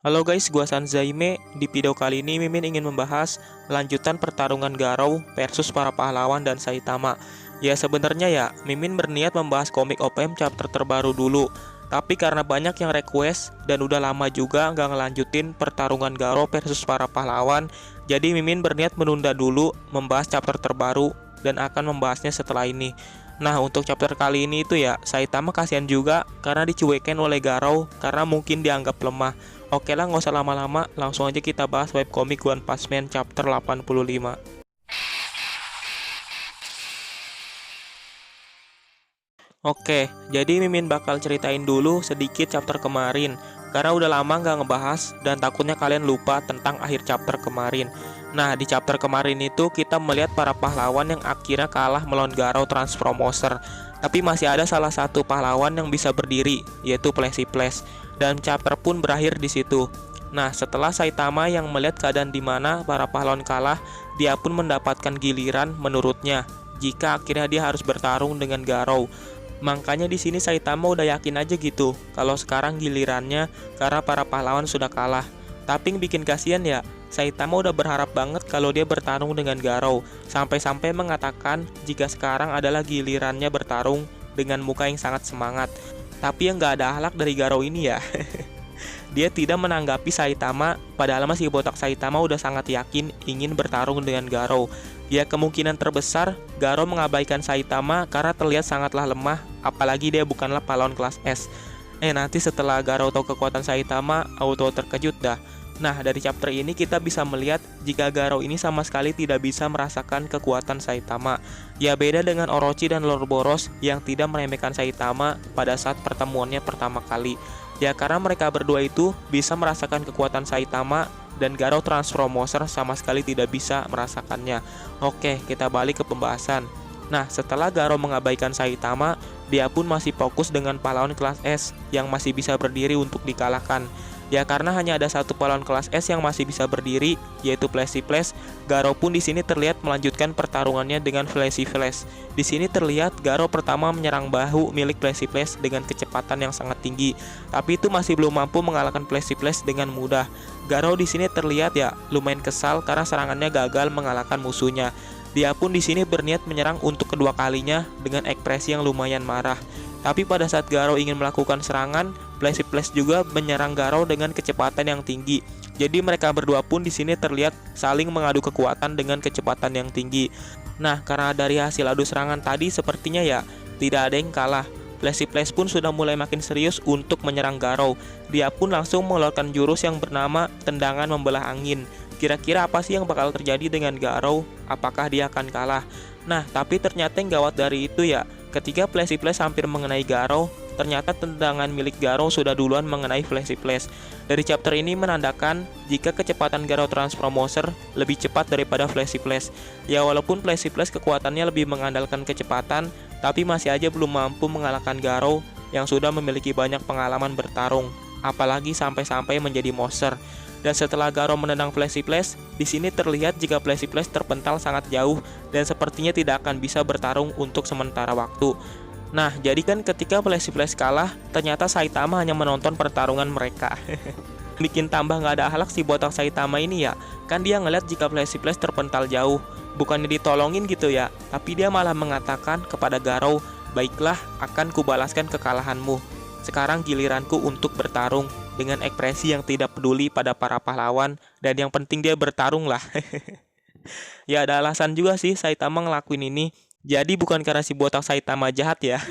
Halo guys, gua Sanzaime. Di video kali ini Mimin ingin membahas lanjutan pertarungan Garou versus para pahlawan dan Saitama. Ya sebenarnya ya, Mimin berniat membahas komik OPM chapter terbaru dulu. Tapi karena banyak yang request dan udah lama juga nggak ngelanjutin pertarungan Garou versus para pahlawan, jadi Mimin berniat menunda dulu membahas chapter terbaru dan akan membahasnya setelah ini. Nah, untuk chapter kali ini itu ya, Saitama kasihan juga karena dicuekin oleh Garou karena mungkin dianggap lemah. Oke lah, nggak usah lama-lama, langsung aja kita bahas webcomic One Punch Man chapter 85. Oke, jadi Mimin bakal ceritain dulu sedikit chapter kemarin karena udah lama nggak ngebahas dan takutnya kalian lupa tentang akhir chapter kemarin. Nah, di chapter kemarin itu kita melihat para pahlawan yang akhirnya kalah melawan Garou Transformoser. Tapi masih ada salah satu pahlawan yang bisa berdiri, yaitu Placiplace. Dan chapter pun berakhir di situ. Nah, setelah Saitama yang melihat keadaan di mana para pahlawan kalah, dia pun mendapatkan giliran menurutnya jika akhirnya dia harus bertarung dengan Garou. Makanya di sini Saitama udah yakin aja gitu kalau sekarang gilirannya karena para pahlawan sudah kalah. Tapi yang bikin kasihan ya, Saitama udah berharap banget kalau dia bertarung dengan Garou, sampai-sampai mengatakan jika sekarang adalah gilirannya bertarung dengan muka yang sangat semangat. Tapi yang gak ada akhlak dari Garou ini ya. Dia tidak menanggapi Saitama, padahal masih botak Saitama udah sangat yakin ingin bertarung dengan Garou. Ya kemungkinan terbesar Garou mengabaikan Saitama karena terlihat sangatlah lemah, apalagi dia bukanlah pahlawan kelas S. Nanti setelah Garou tahu kekuatan Saitama, auto terkejut dah. Nah, dari chapter ini kita bisa melihat jika Garou ini sama sekali tidak bisa merasakan kekuatan Saitama. Ya beda dengan Orochi dan Lord Boros yang tidak meremehkan Saitama pada saat pertemuannya pertama kali. Ya karena mereka berdua itu bisa merasakan kekuatan Saitama dan Garou Transformoser sama sekali tidak bisa merasakannya. Oke, kita balik ke pembahasan. Nah, setelah Garou mengabaikan Saitama, dia pun masih fokus dengan pahlawan kelas S yang masih bisa berdiri untuk dikalahkan. Ya karena hanya ada satu pahlawan kelas S yang masih bisa berdiri, yaitu Placiplace. Garou pun di sini terlihat melanjutkan pertarungannya dengan Placiplace. Di sini terlihat Garou pertama menyerang bahu milik Placiplace dengan kecepatan yang sangat tinggi, tapi itu masih belum mampu mengalahkan Placiplace dengan mudah. Garou di sini terlihat ya lumayan kesal karena serangannya gagal mengalahkan musuhnya. Dia pun di sini berniat menyerang untuk kedua kalinya dengan ekspresi yang lumayan marah. Tapi pada saat Garou ingin melakukan serangan, Placiplace juga menyerang Garou dengan kecepatan yang tinggi. Jadi mereka berdua pun di sini terlihat saling mengadu kekuatan dengan kecepatan yang tinggi. Nah, karena dari hasil adu serangan tadi sepertinya ya tidak ada yang kalah. Placiplace pun sudah mulai makin serius untuk menyerang Garou. Dia pun langsung mengeluarkan jurus yang bernama tendangan membelah angin. Kira-kira apa sih yang bakal terjadi dengan Garou? Apakah dia akan kalah? Nah, tapi ternyata yang gawat dari itu ya, ketika Placiplace hampir mengenai Garou, ternyata tendangan milik Garou sudah duluan mengenai Placiplace. Dari chapter ini menandakan jika kecepatan Garou Transformoser lebih cepat daripada Placiplace. Ya walaupun Placiplace kekuatannya lebih mengandalkan kecepatan, tapi masih aja belum mampu mengalahkan Garou yang sudah memiliki banyak pengalaman bertarung, apalagi sampai-sampai menjadi monster. Dan setelah Garou menendang Placiplace, di sini terlihat jika Placiplace terpental sangat jauh dan sepertinya tidak akan bisa bertarung untuk sementara waktu. Nah, jadi kan ketika Placiplace kalah, ternyata Saitama hanya menonton pertarungan mereka. Bikin tambah nggak ada akhlak si botak Saitama ini ya. Kan dia ngeliat jika Placiplace terpental jauh, bukannya ditolongin gitu ya, tapi dia malah mengatakan kepada Garou, "Baiklah, akan kubalaskan kekalahanmu. Sekarang giliranku untuk bertarung," dengan ekspresi yang tidak peduli pada para pahlawan, dan yang penting dia bertarung lah. Ya ada alasan juga sih Saitama ngelakuin ini. Jadi bukan karena si botak Saitama jahat ya.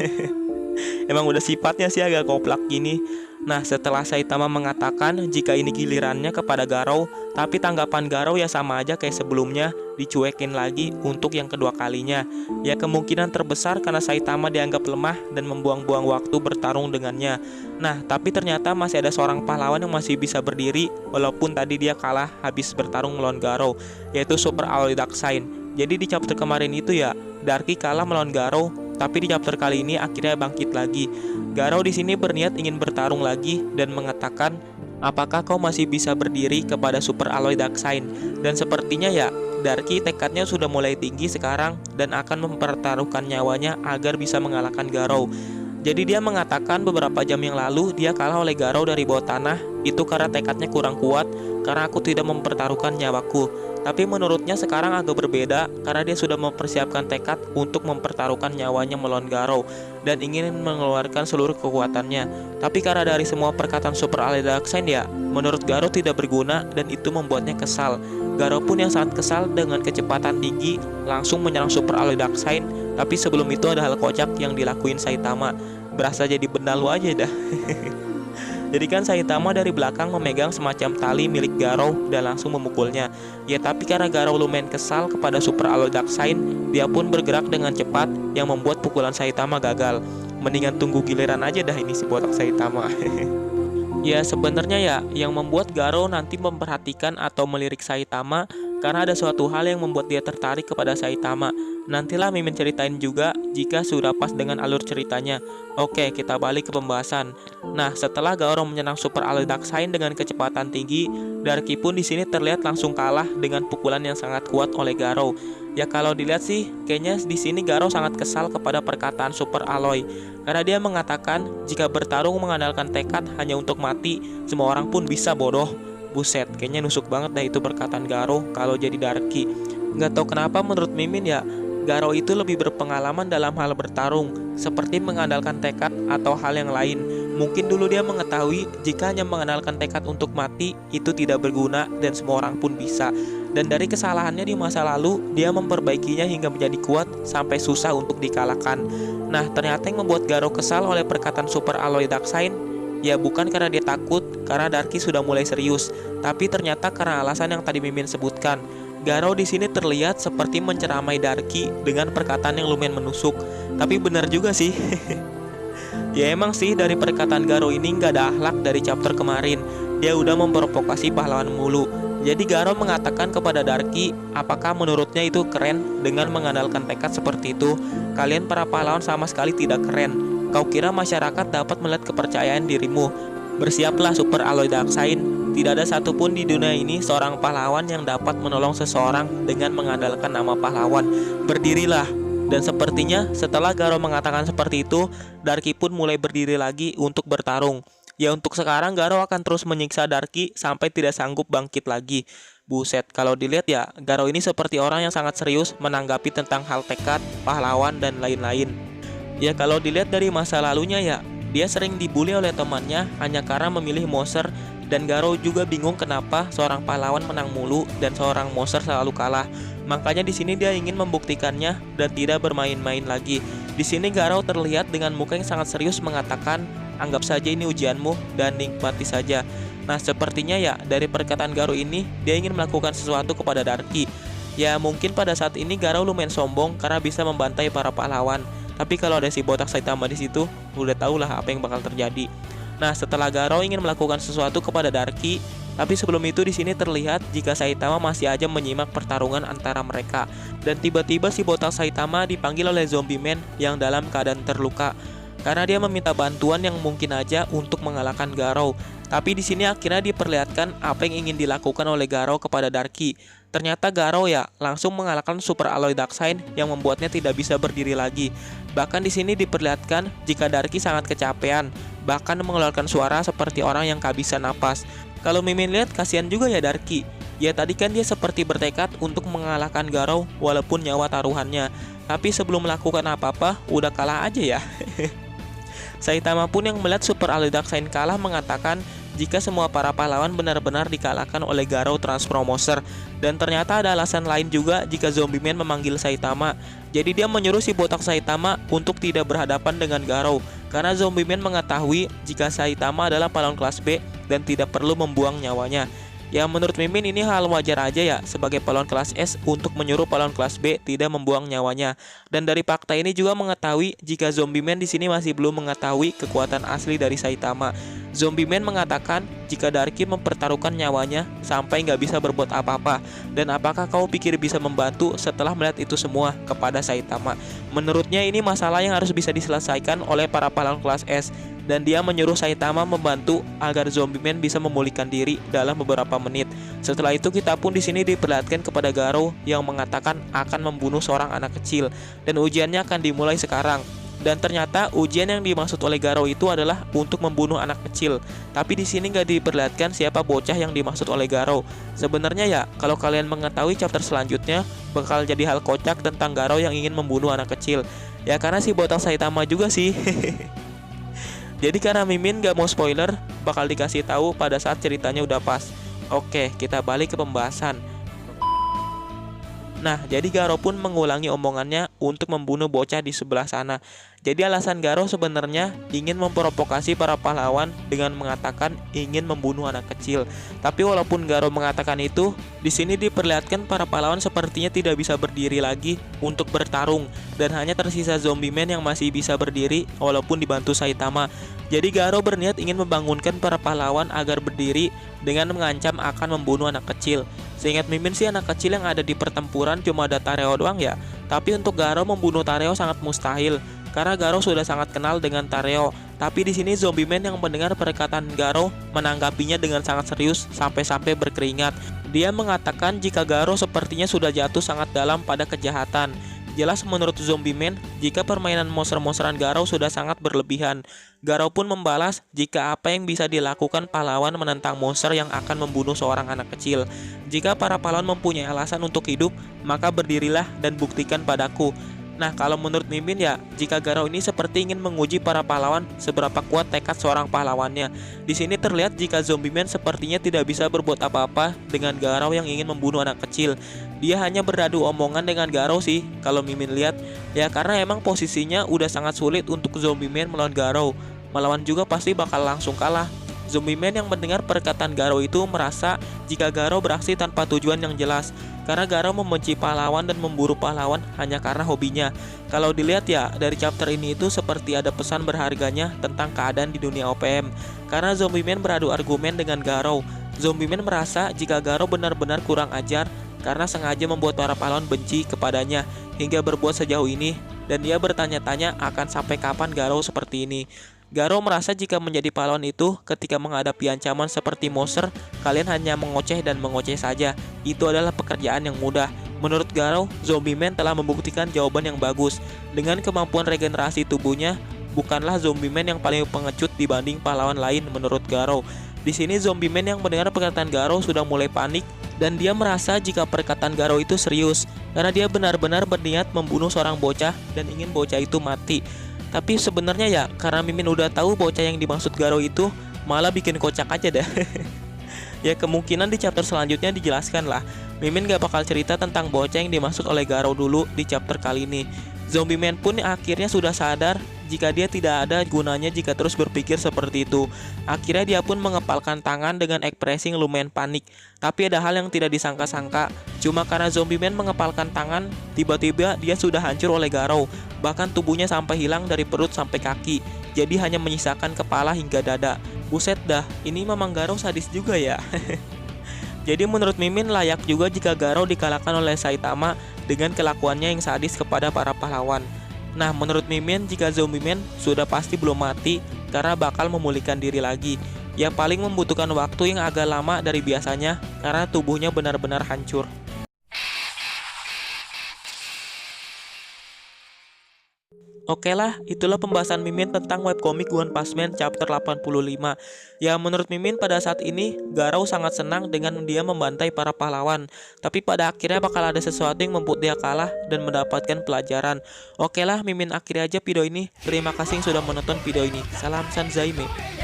Emang udah sifatnya sih agak koplak gini. Nah, setelah Saitama mengatakan jika ini gilirannya kepada Garou, tapi tanggapan Garou ya sama aja kayak sebelumnya, dicuekin lagi untuk yang kedua kalinya. Ya kemungkinan terbesar karena Saitama dianggap lemah dan membuang-buang waktu bertarung dengannya. Nah, tapi ternyata masih ada seorang pahlawan yang masih bisa berdiri walaupun tadi dia kalah habis bertarung melawan Garou, yaitu Super Alloy Dark Sign. Jadi di chapter kemarin itu ya, Darky kalah melawan Garou, tapi di chapter kali ini akhirnya bangkit lagi. Garou di sini berniat ingin bertarung lagi dan mengatakan, "Apakah kau masih bisa berdiri kepada Super Alloy Dark Sign?" Dan sepertinya ya, Darky tekadnya sudah mulai tinggi sekarang dan akan mempertaruhkan nyawanya agar bisa mengalahkan Garou. Jadi dia mengatakan beberapa jam yang lalu dia kalah oleh Garou dari bawah tanah itu karena tekadnya kurang kuat, karena aku tidak mempertaruhkan nyawaku. Tapi menurutnya sekarang agak berbeda karena dia sudah mempersiapkan tekad untuk mempertaruhkan nyawanya melawan Garou dan ingin mengeluarkan seluruh kekuatannya. Tapi karena dari semua perkataan Super Ally Darkseid ya, menurut Garou tidak berguna dan itu membuatnya kesal. Garou pun yang sangat kesal dengan kecepatan tinggi langsung menyerang Super Ally Darkseid. Tapi sebelum itu ada hal kocak yang dilakuin Saitama. Berasa jadi benalu aja dah. Jadi kan Saitama dari belakang memegang semacam tali milik Garou dan langsung memukulnya. Ya tapi karena Garou lumayan kesal kepada Super Ally Darkseid, dia pun bergerak dengan cepat yang membuat pukulan Saitama gagal. Mendingan tunggu giliran aja dah ini si botak Saitama. Ya sebenarnya ya yang membuat Garou nanti memperhatikan atau melirik Saitama karena ada suatu hal yang membuat dia tertarik kepada Saitama. Nantilah Mimin ceritain juga jika sudah pas dengan alur ceritanya. Oke, kita balik ke pembahasan. Nah, setelah Garou menyerang Super Ally Darkseid dengan kecepatan tinggi, Darky pun di sini terlihat langsung kalah dengan pukulan yang sangat kuat oleh Garou. Ya kalau dilihat sih, kayaknya di sini Garou sangat kesal kepada perkataan Super Ally. Karena dia mengatakan jika bertarung mengandalkan tekad hanya untuk mati, semua orang pun bisa bodoh. Buset, kayaknya nusuk banget dah itu perkataan Garou kalau jadi Darky. Nggak tahu kenapa menurut Mimin ya, Garou itu lebih berpengalaman dalam hal bertarung, seperti mengandalkan tekad atau hal yang lain. Mungkin dulu dia mengetahui jika hanya mengandalkan tekad untuk mati itu tidak berguna dan semua orang pun bisa. Dan dari kesalahannya di masa lalu, dia memperbaikinya hingga menjadi kuat sampai susah untuk dikalahkan. Nah, ternyata yang membuat Garou kesal oleh perkataan Super Ally Darkseid ya bukan karena dia takut, karena Darky sudah mulai serius, tapi ternyata karena alasan yang tadi Mimin sebutkan. Garou di sini terlihat seperti menceramai Darky dengan perkataan yang lumayan menusuk. Tapi benar juga sih. Ya emang sih dari perkataan Garou ini nggak ada akhlak dari chapter kemarin. Dia udah memprovokasi pahlawan mulu. Jadi Garou mengatakan kepada Darky, apakah menurutnya itu keren dengan mengandalkan tekad seperti itu? Kalian para pahlawan sama sekali tidak keren. Kau kira masyarakat dapat melihat kepercayaan dirimu? Bersiaplah Super Ally Darkseid. Tidak ada satupun di dunia ini seorang pahlawan yang dapat menolong seseorang dengan mengandalkan nama pahlawan. Berdirilah. Dan sepertinya setelah Garou mengatakan seperti itu, Darky pun mulai berdiri lagi untuk bertarung. Ya untuk sekarang Garou akan terus menyiksa Darky sampai tidak sanggup bangkit lagi. Buset, kalau dilihat ya, Garou ini seperti orang yang sangat serius menanggapi tentang hal tekad, pahlawan, dan lain-lain. Ya kalau dilihat dari masa lalunya ya, dia sering dibully oleh temannya hanya karena memilih Moser. Dan Garou juga bingung kenapa seorang pahlawan menang mulu dan seorang Moser selalu kalah. Makanya di sini dia ingin membuktikannya dan tidak bermain-main lagi. Di sini Garou terlihat dengan muka yang sangat serius mengatakan, anggap saja ini ujianmu dan nikmati saja. Nah sepertinya ya dari perkataan Garou ini dia ingin melakukan sesuatu kepada Darky. Ya mungkin pada saat ini Garou lumayan sombong karena bisa membantai para pahlawan. Tapi kalau ada si botak Saitama di situ, udah tahulah apa yang bakal terjadi. Nah, setelah Garou ingin melakukan sesuatu kepada Darky, tapi sebelum itu di sini terlihat jika Saitama masih aja menyimak pertarungan antara mereka. Dan tiba-tiba si botak Saitama dipanggil oleh Zombie Man yang dalam keadaan terluka. Karena dia meminta bantuan yang mungkin aja untuk mengalahkan Garou. Tapi di sini akhirnya diperlihatkan apa yang ingin dilakukan oleh Garou kepada Darky. Ternyata Garou ya langsung mengalahkan Super Ally Darkseid yang membuatnya tidak bisa berdiri lagi. Bahkan di sini diperlihatkan jika Darky sangat kecapean, bahkan mengeluarkan suara seperti orang yang kehabisan napas. Kalau Mimin lihat kasihan juga ya Darky. Ya tadi kan dia seperti bertekad untuk mengalahkan Garou walaupun nyawa taruhannya. Tapi sebelum melakukan apa-apa udah kalah aja ya. Saitama pun yang melihat Super Ally Darkseid kalah mengatakan jika semua para pahlawan benar-benar dikalahkan oleh Garou Transformoser. Dan ternyata ada alasan lain juga jika Zombie Man memanggil Saitama. Jadi dia menyuruh si botak Saitama untuk tidak berhadapan dengan Garou. Karena Zombie Man mengetahui jika Saitama adalah pahlawan kelas B dan tidak perlu membuang nyawanya. Ya menurut Mimin ini hal wajar aja ya sebagai pahlawan kelas S untuk menyuruh pahlawan kelas B tidak membuang nyawanya. Dan dari fakta ini juga mengetahui jika Zombie Man di sini masih belum mengetahui kekuatan asli dari Saitama. Zombie Man mengatakan jika Darky mempertaruhkan nyawanya sampai nggak bisa berbuat apa-apa. Dan apakah kau pikir bisa membantu setelah melihat itu semua kepada Saitama? Menurutnya ini masalah yang harus bisa diselesaikan oleh para pahlawan kelas S. Dan dia menyuruh Saitama membantu agar Zombie Man bisa memulihkan diri dalam beberapa menit. Setelah itu kita pun di sini diperlihatkan kepada Garou yang mengatakan akan membunuh seorang anak kecil dan ujiannya akan dimulai sekarang. Dan ternyata ujian yang dimaksud oleh Garou itu adalah untuk membunuh anak kecil. Tapi di sini nggak diperlihatkan siapa bocah yang dimaksud oleh Garou. Sebenarnya ya, kalau kalian mengetahui chapter selanjutnya, bakal jadi hal kocak tentang Garou yang ingin membunuh anak kecil. Ya karena si botol Saitama juga sih. Jadi karena Mimin gak mau spoiler, bakal dikasih tahu pada saat ceritanya udah pas. Oke, kita balik ke pembahasan. Nah, jadi Garou pun mengulangi omongannya untuk membunuh bocah di sebelah sana. Jadi alasan Garou sebenarnya ingin memprovokasi para pahlawan dengan mengatakan ingin membunuh anak kecil. Tapi walaupun Garou mengatakan itu, di sini diperlihatkan para pahlawan sepertinya tidak bisa berdiri lagi untuk bertarung dan hanya tersisa zombie man yang masih bisa berdiri walaupun dibantu Saitama. Jadi Garou berniat ingin membangunkan para pahlawan agar berdiri dengan mengancam akan membunuh anak kecil. Seingat Mimin sih anak kecil yang ada di pertempuran cuma ada Tareo doang ya. Tapi untuk Garou membunuh Tareo sangat mustahil karena Garou sudah sangat kenal dengan Tareo. Tapi di sini zombie man yang mendengar perkataan Garou menanggapinya dengan sangat serius sampai-sampai berkeringat. Dia mengatakan jika Garou sepertinya sudah jatuh sangat dalam pada kejahatan. Jelas menurut zombie man, jika permainan monster-monsteran Garou sudah sangat berlebihan. Garou pun membalas jika apa yang bisa dilakukan pahlawan menentang monster yang akan membunuh seorang anak kecil. Jika para pahlawan mempunyai alasan untuk hidup, maka berdirilah dan buktikan padaku. Nah, kalau menurut Mimin ya, jika Garou ini seperti ingin menguji para pahlawan seberapa kuat tekad seorang pahlawannya. Di sini terlihat jika zombie man sepertinya tidak bisa berbuat apa-apa dengan Garou yang ingin membunuh anak kecil. Dia hanya beradu omongan dengan Garou sih, kalau Mimin lihat. Ya karena emang posisinya udah sangat sulit untuk zombie man melawan Garou. Melawan juga pasti bakal langsung kalah. Zombie man yang mendengar perkataan Garou itu merasa jika Garou beraksi tanpa tujuan yang jelas. Karena Garou membenci pahlawan dan memburu pahlawan hanya karena hobinya. Kalau dilihat ya, dari chapter ini itu seperti ada pesan berharganya tentang keadaan di dunia OPM. Karena zombie man beradu argumen dengan Garou. Zombie man merasa jika Garou benar-benar kurang ajar karena sengaja membuat para pahlawan benci kepadanya hingga berbuat sejauh ini. Dan dia bertanya-tanya akan sampai kapan Garou seperti ini. Garou merasa jika menjadi pahlawan itu ketika menghadapi ancaman seperti monster, kalian hanya mengoceh dan mengoceh saja. Itu adalah pekerjaan yang mudah. Menurut Garou, zombie man telah membuktikan jawaban yang bagus. Dengan kemampuan regenerasi tubuhnya, bukanlah zombie man yang paling pengecut dibanding pahlawan lain menurut Garou. Di sini zombie man yang mendengar perkataan Garou sudah mulai panik dan dia merasa jika perkataan Garou itu serius karena dia benar-benar berniat membunuh seorang bocah dan ingin bocah itu mati. Tapi sebenarnya ya, karena Mimin udah tahu bocah yang dimaksud Garou itu, malah bikin kocak aja dah. Ya kemungkinan di chapter selanjutnya dijelaskan lah. Mimin gak bakal cerita tentang bocah yang dimaksud oleh Garou dulu di chapter kali ini. Zombie man pun akhirnya sudah sadar jika dia tidak ada gunanya jika terus berpikir seperti itu. Akhirnya dia pun mengepalkan tangan dengan ekspresi lumayan panik. Tapi ada hal yang tidak disangka-sangka. Cuma karena zombie man mengepalkan tangan, tiba-tiba dia sudah hancur oleh Garou. Bahkan tubuhnya sampai hilang dari perut sampai kaki. Jadi hanya menyisakan kepala hingga dada. Buset dah, ini memang Garou sadis juga ya. Jadi menurut Mimin layak juga jika Garou dikalahkan oleh Saitama dengan kelakuannya yang sadis kepada para pahlawan. Nah menurut Mimin jika zombie man sudah pasti belum mati karena bakal memulihkan diri lagi. Yang paling membutuhkan waktu yang agak lama dari biasanya karena tubuhnya benar-benar hancur. Oke lah, itulah pembahasan Mimin tentang webcomic One Punch Man chapter 85. Ya menurut Mimin pada saat ini Garou sangat senang dengan dia membantai para pahlawan. Tapi pada akhirnya bakal ada sesuatu yang membuat dia kalah dan mendapatkan pelajaran. Oke lah, Mimin akhiri aja video ini. Terima kasih yang sudah menonton video ini. Salam Sanzaime.